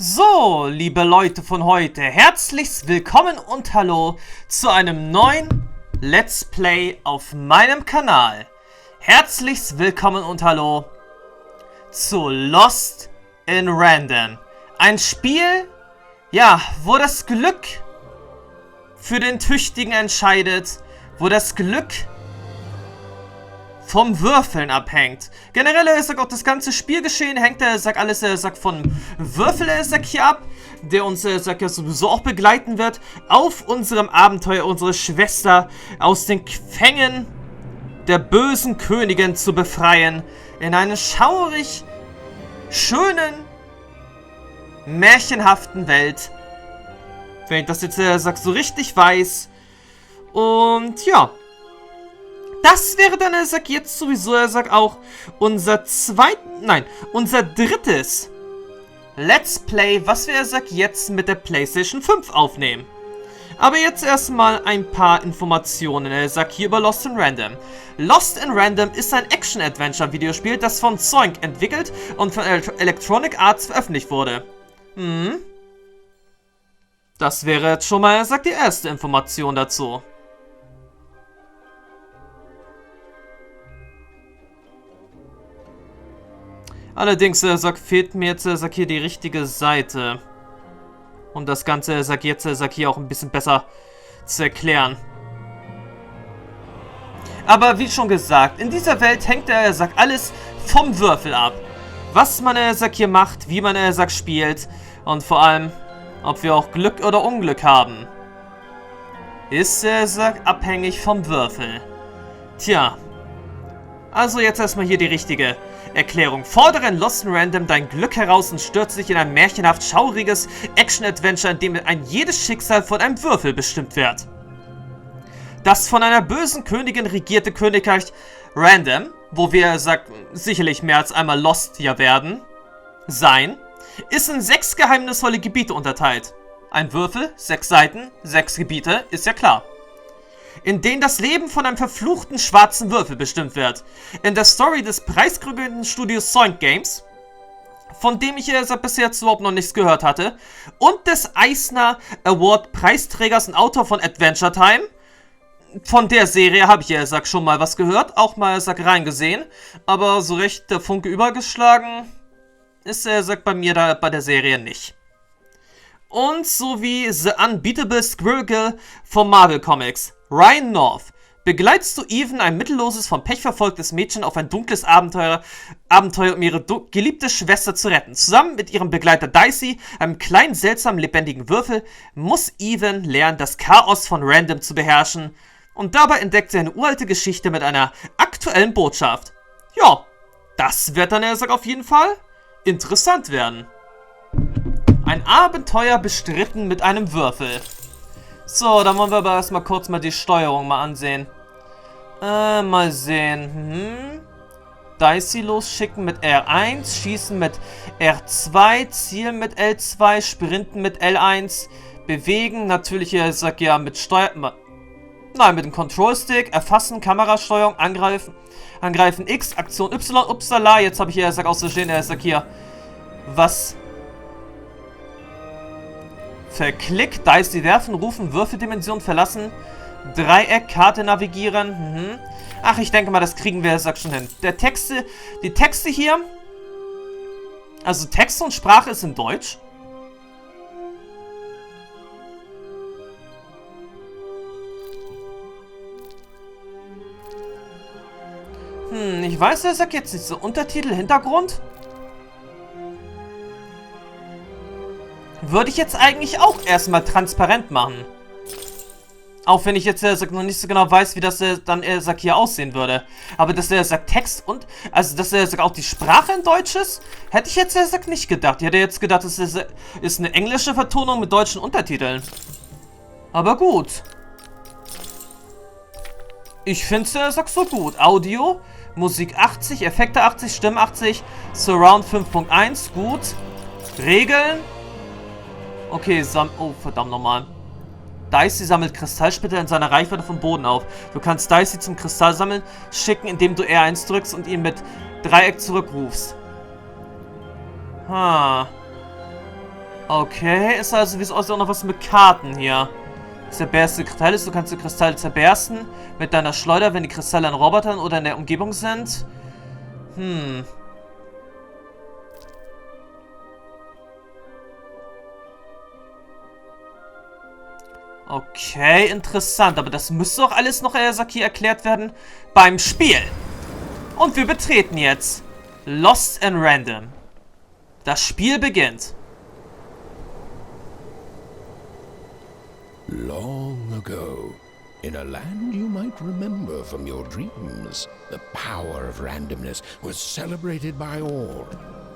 So, liebe Leute von heute, herzlichst willkommen und hallo zu einem neuen Let's Play auf meinem Kanal. Herzlichst willkommen und hallo zu Lost in Random. Ein Spiel, ja, wo das Glück für den Tüchtigen entscheidet, wo das Glück vom Würfeln abhängt. Generell sagt auch das ganze Spielgeschehen hängt alles von Würfel hier ab, der uns ja sowieso auch begleiten wird auf unserem Abenteuer, unsere Schwester aus den Fängen der bösen Königin zu befreien, in einer schaurig schönen, märchenhaften Welt. Wenn ich das jetzt so richtig weiß. Und ja, das wäre dann, jetzt sowieso, auch unser drittes Let's Play, was wir, jetzt mit der PlayStation 5 aufnehmen. Aber jetzt erstmal ein paar Informationen, hier über Lost in Random. Lost in Random ist ein Action-Adventure-Videospiel, das von Zoink entwickelt und von Electronic Arts veröffentlicht wurde. Das wäre jetzt schon mal, die erste Information dazu. Allerdings, fehlt mir jetzt, hier die richtige Seite. Um das Ganze, jetzt, hier auch ein bisschen besser zu erklären. Aber wie schon gesagt, in dieser Welt hängt, alles vom Würfel ab. Was man, hier macht, wie man, spielt und vor allem, ob wir auch Glück oder Unglück haben. Ist, abhängig vom Würfel. Tja. Also jetzt erstmal hier die richtige Erklärung. Fordere in Lost in Random dein Glück heraus und stürze dich in ein märchenhaft-schauriges Action-Adventure, in dem jedes Schicksal von einem Würfel bestimmt wird. Das von einer bösen Königin regierte Königreich Random, wo wir, sicherlich mehr als einmal Lost hier werden, ist in 6 geheimnisvolle Gebiete unterteilt. Ein Würfel, 6 Seiten, 6 Gebiete, ist ja klar. In denen das Leben von einem verfluchten schwarzen Würfel bestimmt wird. In der Story des preisgekrönten Studios Zoink Games, von dem ich bisher jetzt überhaupt noch nichts gehört hatte, und des Eisner-Award-Preisträgers und Autors von Adventure Time. Von der Serie habe ich schon mal was gehört, auch mal reingesehen, aber so recht der Funke übergeschlagen ist bei mir da bei der Serie nicht. Und sowie The Unbeatable Squirrel Girl von Marvel Comics. Ryan North. Begleitest du Even, ein mittelloses, vom Pech verfolgtes Mädchen, auf ein dunkles Abenteuer, um ihre geliebte Schwester zu retten. Zusammen mit ihrem Begleiter Dicey, einem kleinen, seltsamen, lebendigen Würfel, muss Even lernen, das Chaos von Random zu beherrschen. Und dabei entdeckt sie eine uralte Geschichte mit einer aktuellen Botschaft. Ja, das wird dann, auf jeden Fall interessant werden. Ein Abenteuer bestritten mit einem Würfel. So, dann wollen wir aber erstmal kurz die Steuerung mal ansehen. Mal sehen. Dicey losschicken mit R1, schießen mit R2, zielen mit L2, sprinten mit L1, bewegen natürlich, mit Steuer... Nein, mit dem Control-Stick, erfassen, Kamerasteuerung, angreifen X, Aktion Y, upsala, jetzt habe ich hier, auszustehen, hier, was... Verklick, Dicey werfen, rufen, Würfeldimension verlassen, Dreieck, Karte navigieren. Ach, ich denke mal, das kriegen wir, schon hin. Die Texte hier, also Text und Sprache ist in Deutsch. Ich weiß, jetzt nicht so. Untertitel, Hintergrund? Würde ich jetzt eigentlich auch erstmal transparent machen. Auch wenn ich jetzt noch nicht so genau weiß, wie das dann hier aussehen würde. Aber dass Text und, also dass auch die Sprache in Deutsch ist, hätte ich jetzt nicht gedacht. Ich hätte jetzt gedacht, es ist eine englische Vertonung mit deutschen Untertiteln. Aber gut. Ich finde es so gut. Audio, Musik 80, Effekte 80, Stimmen 80, Surround 5.1, gut. Regeln. Okay, oh, verdammt nochmal. Dicey sammelt Kristallsplitter in seiner Reichweite vom Boden auf. Du kannst Dicey zum Kristallsammeln schicken, indem du R1 drückst und ihn mit Dreieck zurückrufst. Okay, ist also wie es aussieht auch noch was mit Karten hier. Zerberste Kristalle, du kannst die Kristalle zerbersten mit deiner Schleuder, wenn die Kristalle an Robotern oder in der Umgebung sind. Okay, interessant. Aber das müsste doch alles noch, hier erklärt werden beim Spiel. Und wir betreten jetzt Lost and Random. Das Spiel beginnt. Long ago, in a land you might remember from your dreams, the power of randomness was celebrated by all.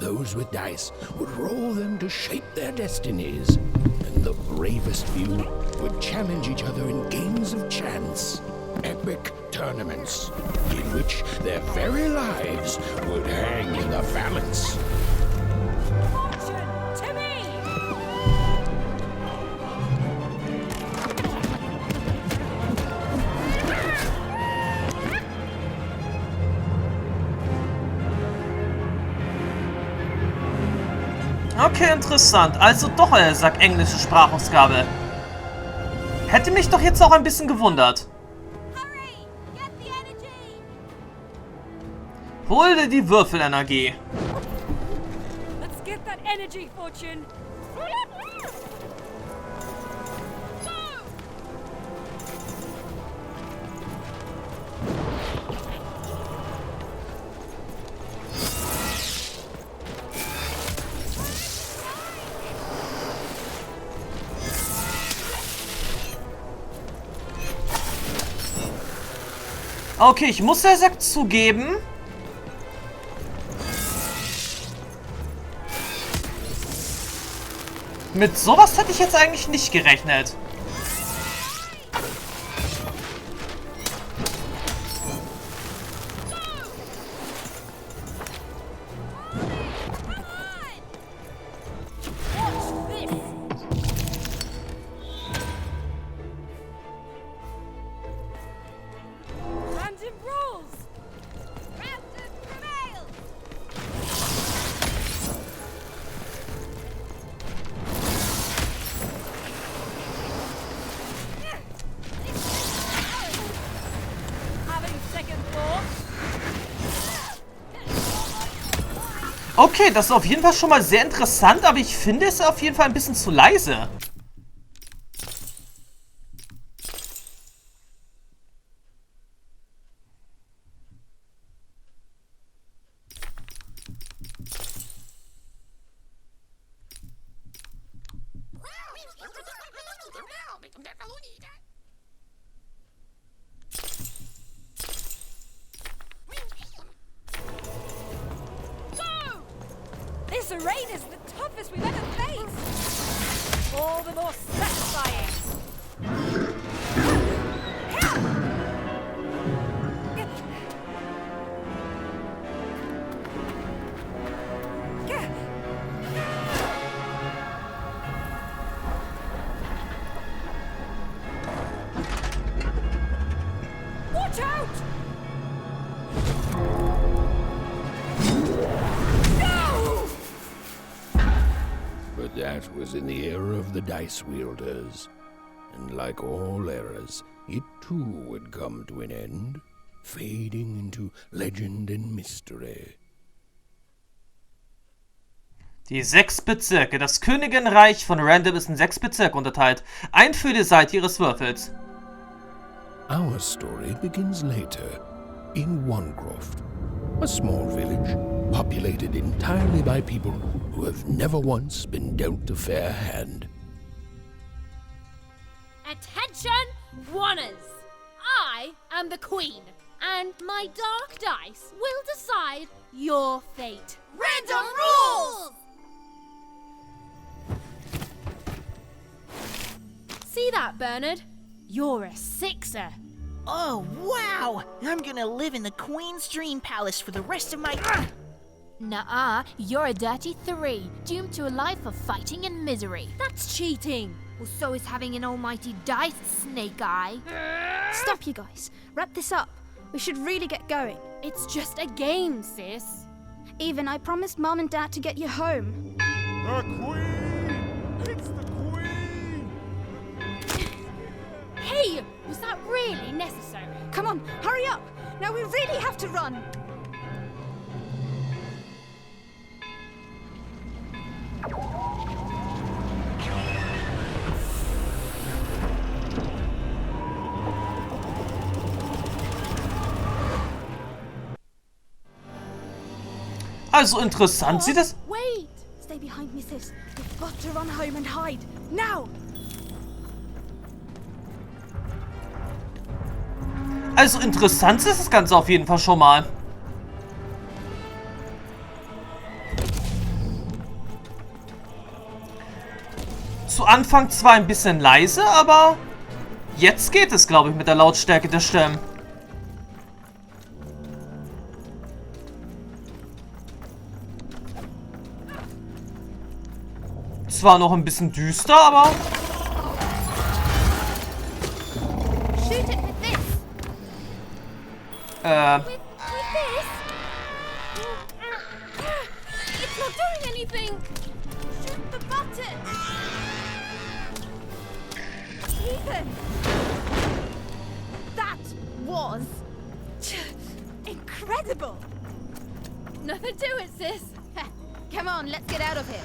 Those with dice would roll them to shape their destinies, and the bravest few would challenge each other in games of chance, epic tournaments, in which their very lives would hang in the balance. Okay, interessant. Also doch, sagt englische Sprachausgabe. Hätte mich doch jetzt auch ein bisschen gewundert. Hol dir die Würfelenergie. Let's get that energy, Fortune. Okay, ich muss ja sagt zugeben. Mit sowas hätte ich jetzt eigentlich nicht gerechnet. Okay, das ist auf jeden Fall schon mal sehr interessant, aber ich finde es auf jeden Fall ein bisschen zu leise. This raid is the toughest we've ever faced. All the more satisfying. Watch out! But that was in the era of the dice wielders, and like all eras, it too would come to an end, fading into legend and mystery. Die 6 Bezirke. Das Königreich von Random ist in 6 Bezirke unterteilt. Ein für die Seite ihres Würfels. Our story begins later, in Wanecroft, a small village populated entirely by people who have never once been dealt a fair hand. Attention, Wanners! I am the Queen, and my dark dice will decide your fate. Random rules! See that, Bernard? You're a sixer. Oh, wow! I'm gonna live in the Queen's Dream Palace for the rest of my... Nuh-uh, you're a dirty 3, doomed to a life of fighting and misery. That's cheating. Well, so is having an almighty dice, Snake Eye. Stop, you guys. Wrap this up. We should really get going. It's just a game, sis. Even I promised Mom and Dad to get you home. The Queen really necessary. Come on, hurry up! Now we really have to run! Also interessant sieht es... Wait! Stay behind me, sis. We've got to run home and hide. Now! Also interessant ist das Ganze auf jeden Fall schon mal. Zu Anfang zwar ein bisschen leise, aber jetzt geht es, glaube ich, mit der Lautstärke der Stimmen. Zwar noch ein bisschen düster, aber... Shoot it with this! With this? It's not doing anything. Shoot the button! Ethan! That was... incredible! Nothing to it, sis. Come on, let's get out of here.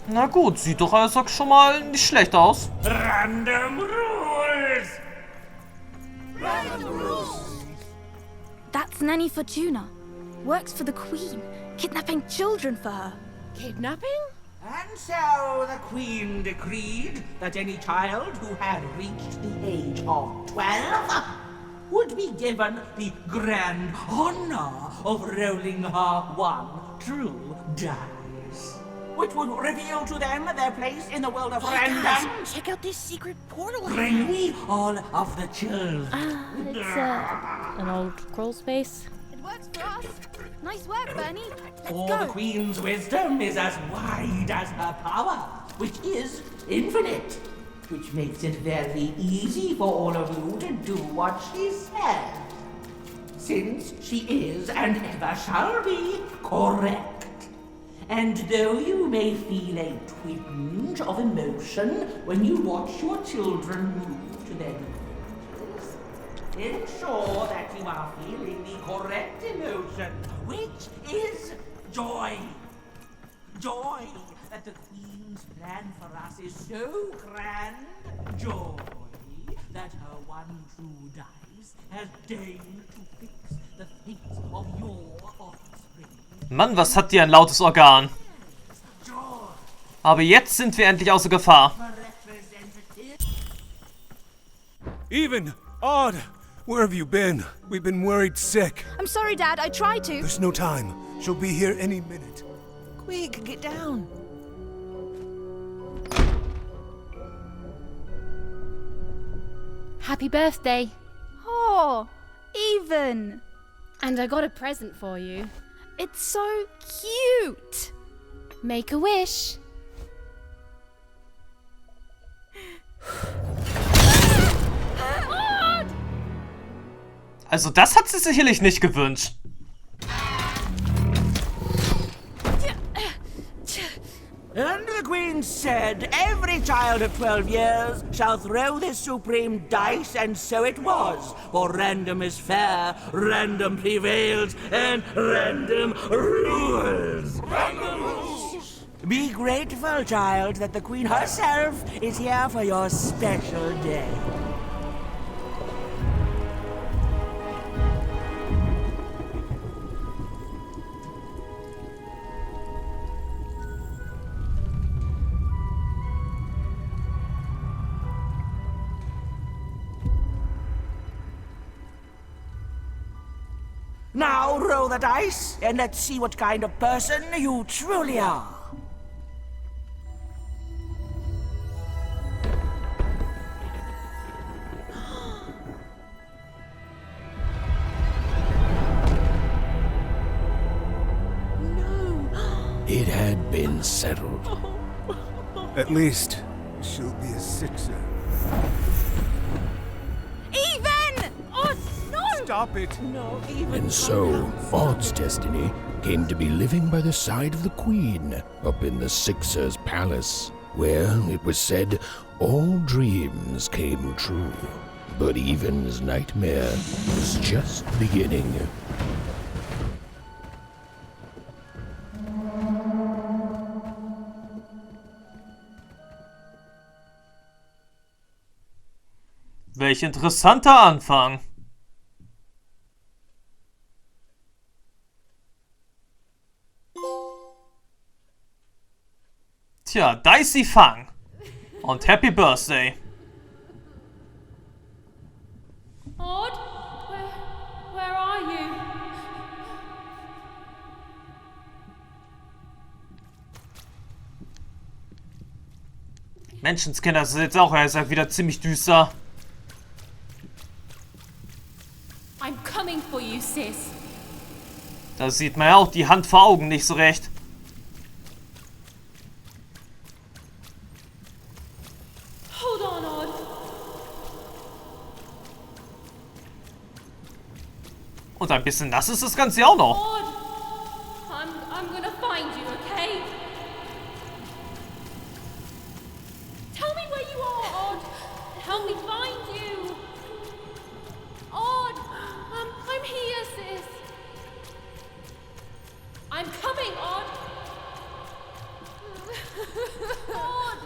Na gut, sieht doch also schon mal nicht schlecht aus. Random rules! That's Nanny Fortuna. Works for the Queen, kidnapping children for her. Kidnapping? And so the Queen decreed that any child who had reached the age of 12 would be given the grand honor of rolling her one true dice, which would reveal to them their place in the world of random. Check out this secret portal. Bring me all of the children. It's an old crawl space. It works for us. Nice work, Bernie. Let's For go. the Queen's wisdom is as wide as her power, which is infinite, which makes it very easy for all of you to do what she says, since she is and ever shall be correct. And though you may feel a twinge of emotion when you watch your children move to their new ages, ensure that you are feeling the correct emotion, which is joy. Joy that the Queen's plan for us is so grand. Joy that her one true dice has deigned to fix the fates of your offspring. Mann, was hat die ein lautes Organ? Aber jetzt sind wir endlich außer Gefahr. Even, Odd, where have you been? We've been worried sick. I'm sorry, Dad. I tried to. There's no time. She'll be here any minute. Quick, get down. Happy birthday. Oh, Even. And I got a present for you. It's so cute. Make a wish. Also das hat sie sicherlich nicht gewünscht. And the Queen said, every child of 12 years shall throw this supreme dice, and so it was. For random is fair, random prevails, and random rules. Random rules! Be grateful, child, that the Queen herself is here for your special day. Now roll the dice, and let's see what kind of person you truly are. It had been settled. At least, she'll be a sixer. Even! Oh, no! stop it. And so, Odd's destiny came to be living by the side of the Queen up in the Sixer's palace, where, it was said, all dreams came true. But Even's nightmare was just beginning. Welch interessanter Anfang. Tja, Dicey Fang. Und Happy Birthday. Odd? Where are you? Menschenskinder, das ist jetzt auch, er sagt, wieder ziemlich düster. I'm coming for you, sis. Da sieht man ja auch die Hand vor Augen nicht so recht. Hold on, Odd. Und ein bisschen nass ist das Ganze ja auch noch. Odd. I'm gonna find you, okay? Tell me where you are, Odd. Help me find you. Odd. I'm here, sis. I'm coming, Odd. Odd.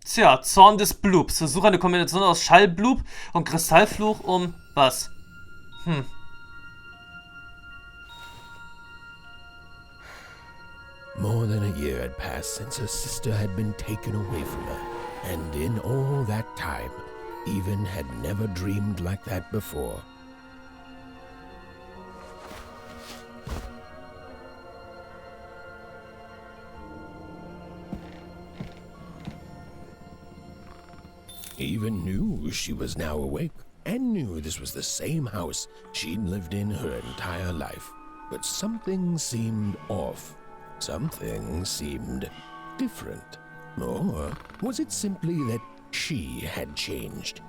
Tja, Zorn des Blubs. Versuche eine Kombination aus Schallblub und Kristallfluch um was? More than a year had passed since her sister had been taken away from her, and in all that time, Even had never dreamed like that before. Even knew she was now awake, and knew this was the same house she'd lived in her entire life. But something seemed off. Something seemed different. Or was it simply that she had changed?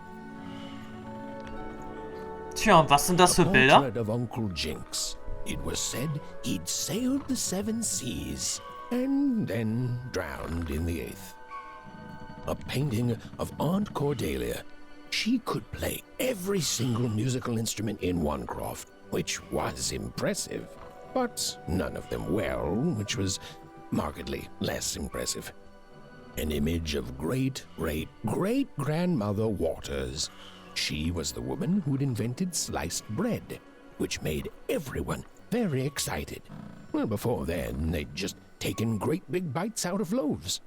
Tja, und was sind das für A Bilder? portrait of Uncle Jinx. It was said he'd sailed the 7 seas and then drowned in the 8th. A painting of Aunt Cordelia. She could play every single musical instrument in one croft, which was impressive, but none of them well, which was markedly less impressive. An image of great-great-great-grandmother Waters. She was the woman who'd invented sliced bread, which made everyone very excited. Well, before then, they'd just taken great big bites out of loaves.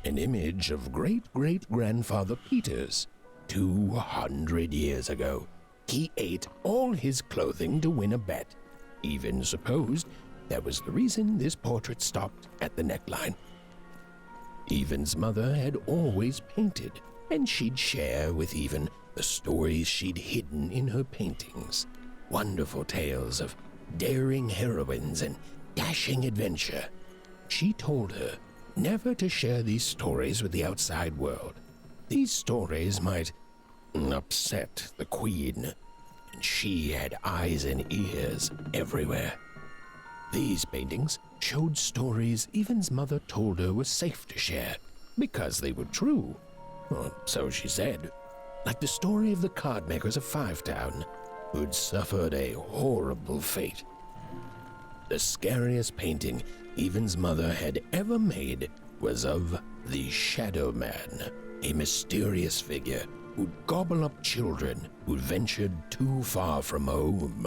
An image of great-great-grandfather Peters. 200 years ago, he ate all his clothing to win a bet. Even supposed that was the reason this portrait stopped at the neckline. Even's mother had always painted, and she'd share with Even the stories she'd hidden in her paintings. Wonderful tales of daring heroines and dashing adventure. She told her never to share these stories with the outside world. These stories might upset the Queen, and she had eyes and ears everywhere. These paintings showed stories Even's mother told her were safe to share, because they were true. Or so she said. Like the story of the cardmakers of Fivetown, who'd suffered a horrible fate. The scariest painting Even's mother had ever made was of the Shadow Man, a mysterious figure who'd gobble up children who'd ventured too far from home.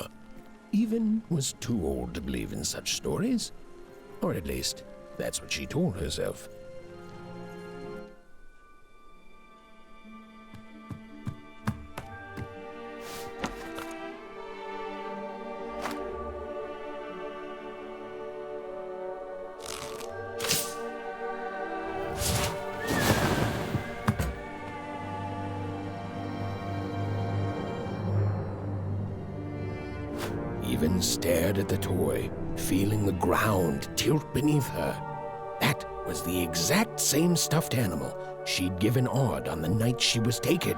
Even was too old to believe in such stories. Or at least, that's what she told herself. Even stared at the toy, feeling the ground tilt beneath her. That was the exact same stuffed animal she'd given Odd on the night she was taken.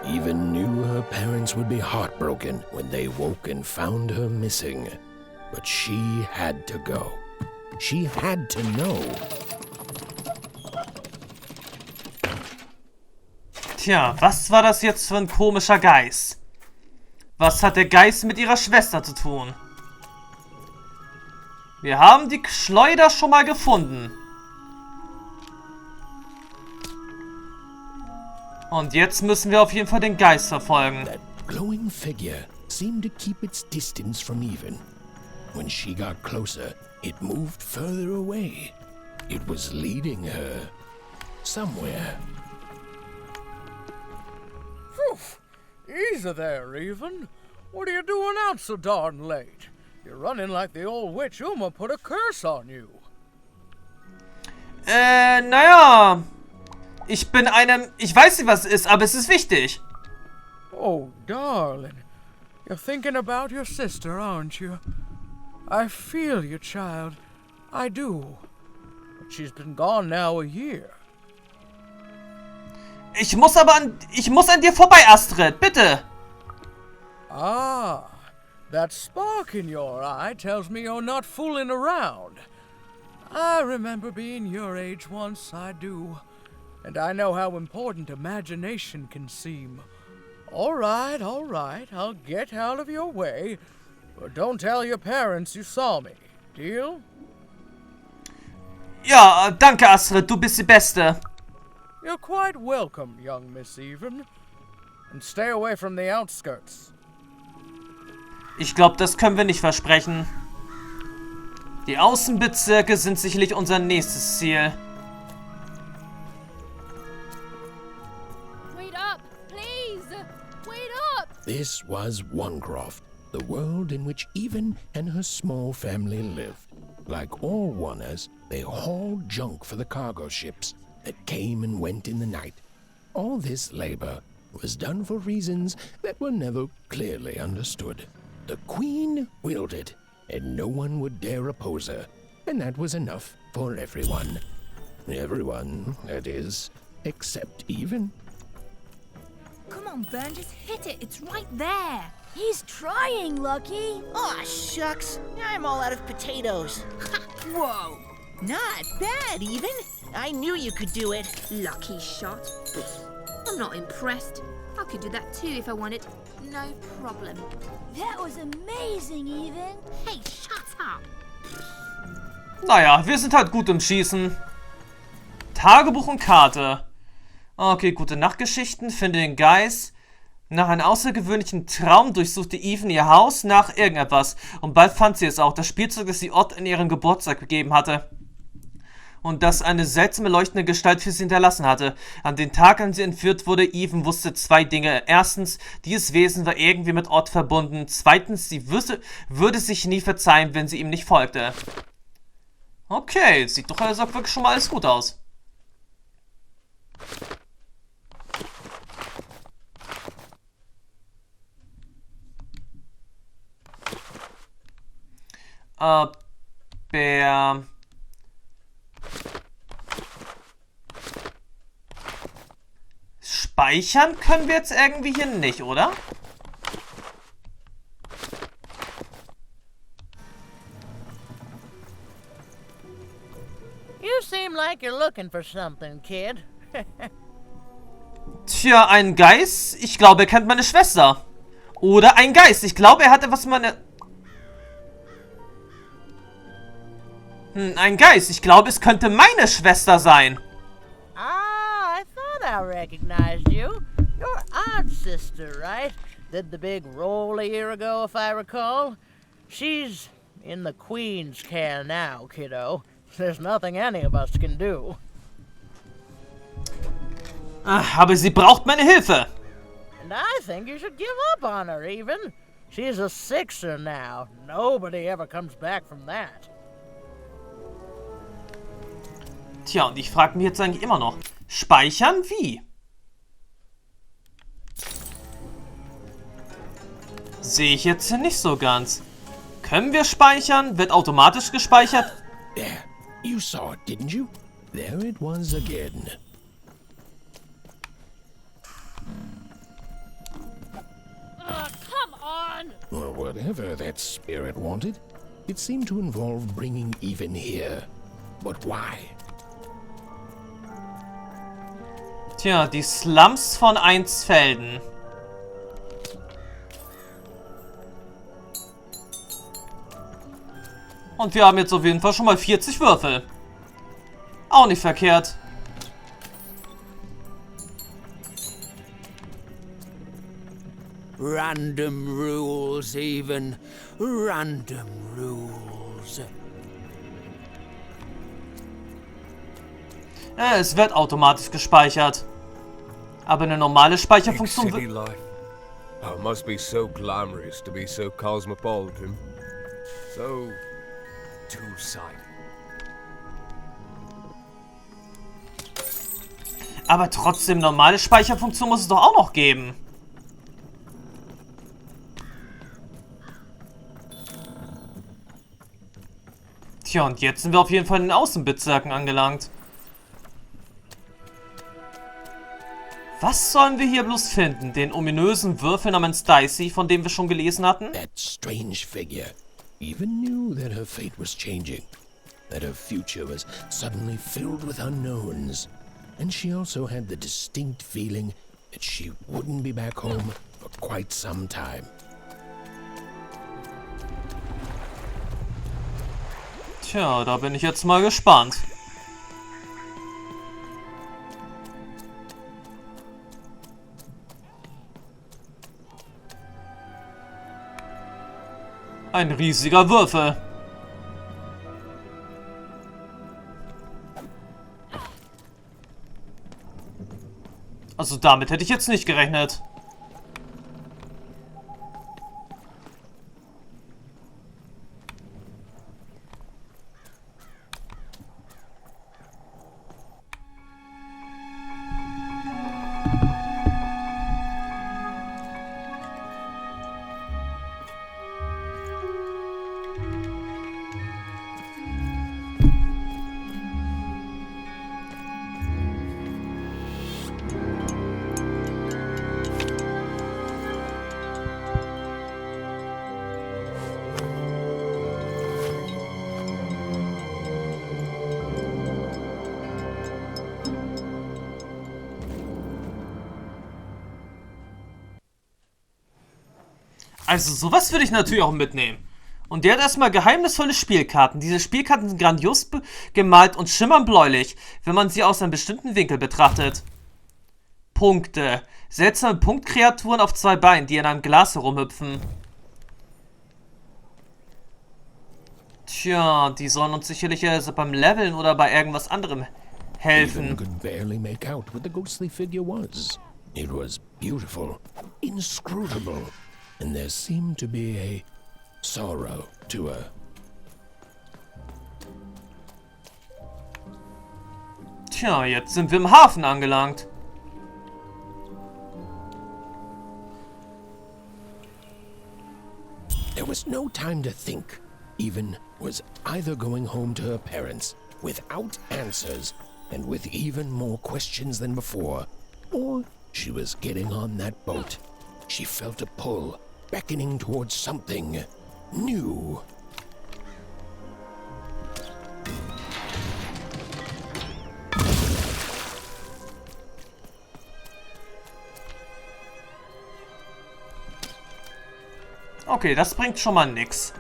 Even knew her parents would be heartbroken when they woke and found her missing. But she had to go. She had to know. Tja, was war das jetzt für ein komischer Geist? Was hat der Geist mit ihrer Schwester zu tun? Wir haben die Schleuder schon mal gefunden. Und jetzt müssen wir auf jeden Fall den Geist verfolgen. That glowing figure seemed to keep its distance from Even. When she got closer, it moved further away. It was leading her somewhere. Easy there, Even. What are you doing out so darn late? You're running like the old witch Uma put a curse on you. Naja. Ich weiß nicht, was es ist, aber es ist wichtig. Oh, darling. You're thinking about your sister, aren't you? I feel you, child. I do. But she's been gone now a year. Ich muss an dir vorbei, Astrid, bitte. Ah, that spark in your eye tells me you're not fooling around. I remember being your age once, I do. And I know how important imagination can seem. All right, I'll get out of your way. But don't tell your parents you saw me. Deal? Ja, danke, Astrid, du bist die Beste. You're quite welcome, young Miss Even. And stay away from the outskirts. Ich glaube, das können wir nicht versprechen. Die Außenbezirke sind sicherlich unser nächstes Ziel. Wait up, please! Wait up! This was Onecroft, the world in which Even and her small family lived. Like all Oners, they hauled junk for the cargo ships that came and went in the night. All this labor was done for reasons that were never clearly understood. The Queen willed it, and no one would dare oppose her, and that was enough for everyone. Everyone, that is, except Even. Come on, Bern, just hit it. It's right there. He's trying, Lucky. Aw, shucks. I'm all out of potatoes. Whoa. Not bad, Even. I knew you could do it. Lucky shot. I'm not impressed. I could do that too if I wanted. No problem. That was amazing, Even. Hey, shut up! Naja, wir sind halt gut im Schießen. Tagebuch und Karte. Okay, gute Nachtgeschichten. Finde den Geist. Nach einem außergewöhnlichen Traum durchsuchte Even ihr Haus nach irgendetwas. Und bald fand sie es auch. Das Spielzeug, das sie Ott in ihren Geburtstag gegeben hatte. Und das eine seltsame leuchtende Gestalt für sie hinterlassen hatte. An den Tag, an sie entführt wurde, Even wusste zwei Dinge. Erstens, dieses Wesen war irgendwie mit Ott verbunden. Zweitens, sie würde sich nie verzeihen, wenn sie ihm nicht folgte. Okay, sieht doch also wirklich schon mal alles gut aus. Speichern können wir jetzt irgendwie hier nicht, oder? You seem like you're looking for something, kid. Tja, ein Geist? Ich glaube, er kennt meine Schwester. Oder ein Geist. Ich glaube, er hat etwas meine... Ein Geist. Ich glaube, es könnte meine Schwester sein. Ah, I thought I recognized you. You're Odd's sister, right? Did the big roll a year ago, if I recall. She's in the Queen's care now, kiddo. There's nothing any of us can do. Aber sie braucht meine Hilfe. And I think you should give up on her, Even. She's a sixer now. Nobody ever comes back from that. Tja, und ich frage mich jetzt eigentlich immer noch. Speichern? Wie? Sehe ich jetzt nicht so ganz. Können wir speichern? Wird automatisch gespeichert? There, you saw it, didn't you? There it was again. Come on! Well, whatever that spirit wanted, it seemed to involve bringing even here. But why? Tja, die Slums von Einsfelden. Und wir haben jetzt auf jeden Fall schon mal 40 Würfel. Auch nicht verkehrt. Random rules, even. Random rules. Es wird automatisch gespeichert. Aber eine normale Speicherfunktion City life. Oh, it must be so glamorous to be so cosmopolitan. So two-sided. Aber trotzdem, normale Speicherfunktion muss es doch auch noch geben. Tja, und jetzt sind wir auf jeden Fall in den Außenbezirken angelangt. Was sollen wir hier bloß finden? Den ominösen Würfel namens Dicey, von dem wir schon gelesen hatten? That strange figure even knew that her fate was changing, that her future was suddenly filled with unknowns, and she also had the distinct feeling that she wouldn't be back home for quite some time. Tja, da bin ich jetzt mal gespannt. Ein riesiger Würfel. Also damit hätte ich jetzt nicht gerechnet. Also sowas würde ich natürlich auch mitnehmen. Und der hat erstmal geheimnisvolle Spielkarten. Diese Spielkarten sind grandios gemalt und schimmern bläulich, wenn man sie aus einem bestimmten Winkel betrachtet. Punkte. Seltsame Punktkreaturen auf 2 Beinen, die in einem Glas herumhüpfen. Tja, die sollen uns sicherlich beim Leveln oder bei irgendwas anderem helfen. Even could barely make out what the ghostly figure was. It was beautiful, inscrutable, and there seemed to be a sorrow to her. Tja, jetzt sind wir im Hafen angelangt. There was no time to think. Even was either going home to her parents without answers and with even more questions than before, or she was getting on that boat. She felt a pull, beckoning towards something new. Okay, das bringt schon mal nix.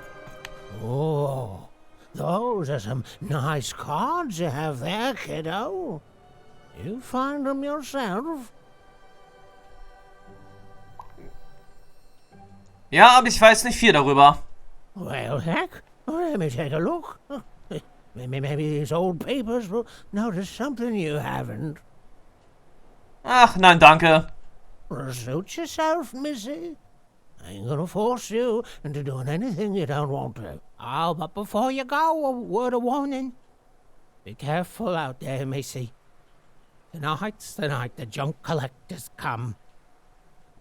Oh, those are some nice cards you have there, kiddo. You find them yourself? Ja, aber ich weiß nicht viel darüber. Well, heck, let me take a look. Maybe these old papers will notice something you haven't. Ach, nein, danke. Suit yourself, missy. I ain't gonna force you into doing anything you don't want to. Oh, but before you go, a word of warning. Be careful out there, missy. Tonight's the night the junk collectors come.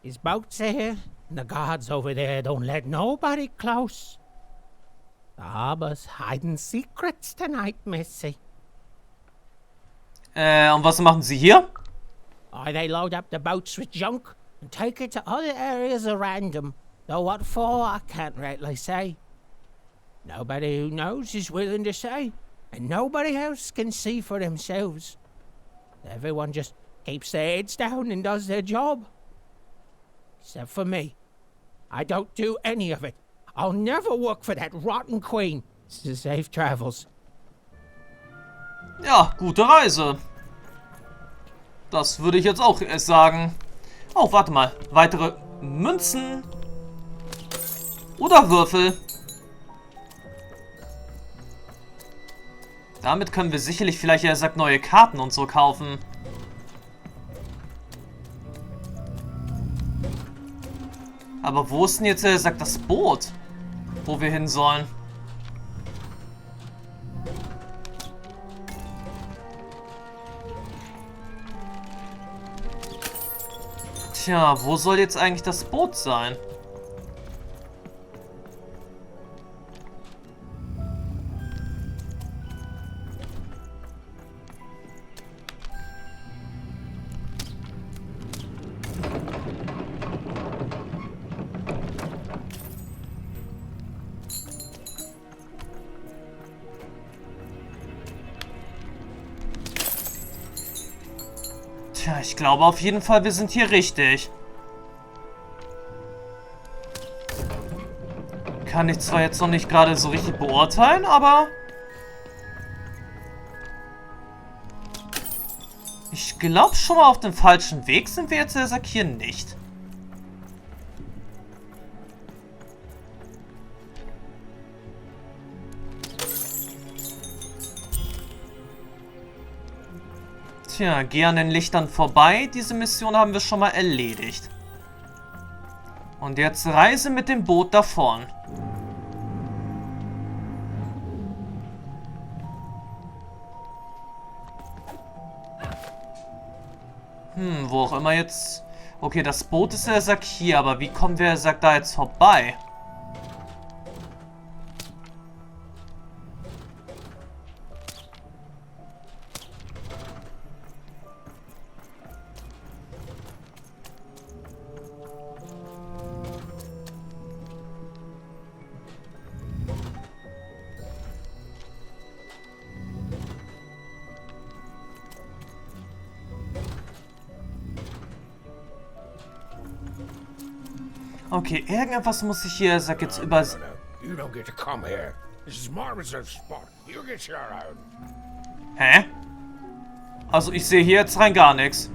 His boat's here, The guards over there don't let nobody close. The harbor's hiding secrets tonight, Missy. Und was machen Sie hier? Oh, they load up the boats with junk and take it to other areas of Random. Though what for, I can't rightly say. Nobody who knows is willing to say, and nobody else can see for themselves. Everyone just keeps their heads down and does their job. Except for me. I don't do any of it. I'll never work for that rotten queen. Safe travels. Ja, gute Reise. Das würde ich jetzt auch erst sagen. Oh, warte mal. Weitere Münzen. Oder Würfel. Damit können wir sicherlich vielleicht, er sagt, neue Karten und so kaufen. Aber wo ist denn jetzt, er sagt, das Boot? Wo wir hin sollen? Tja, wo soll jetzt eigentlich das Boot sein? Tja, ich glaube auf jeden Fall, wir sind hier richtig. Kann ich zwar jetzt noch nicht gerade so richtig beurteilen, aber... ich glaube schon mal, auf dem falschen Weg sind wir jetzt, der sagt, hier nicht. Tja, geh an den Lichtern vorbei. Diese Mission haben wir schon mal erledigt. Und jetzt reise mit dem Boot davon. Wo auch immer jetzt... okay, das Boot ist, er sagt, hier, aber wie kommen wir, er sagt, da jetzt vorbei? Okay, irgendetwas muss ich hier, sag jetzt über... You don't get to come here. This is my reserved spot. You get your own. Hä? Also ich sehe hier jetzt rein gar nichts.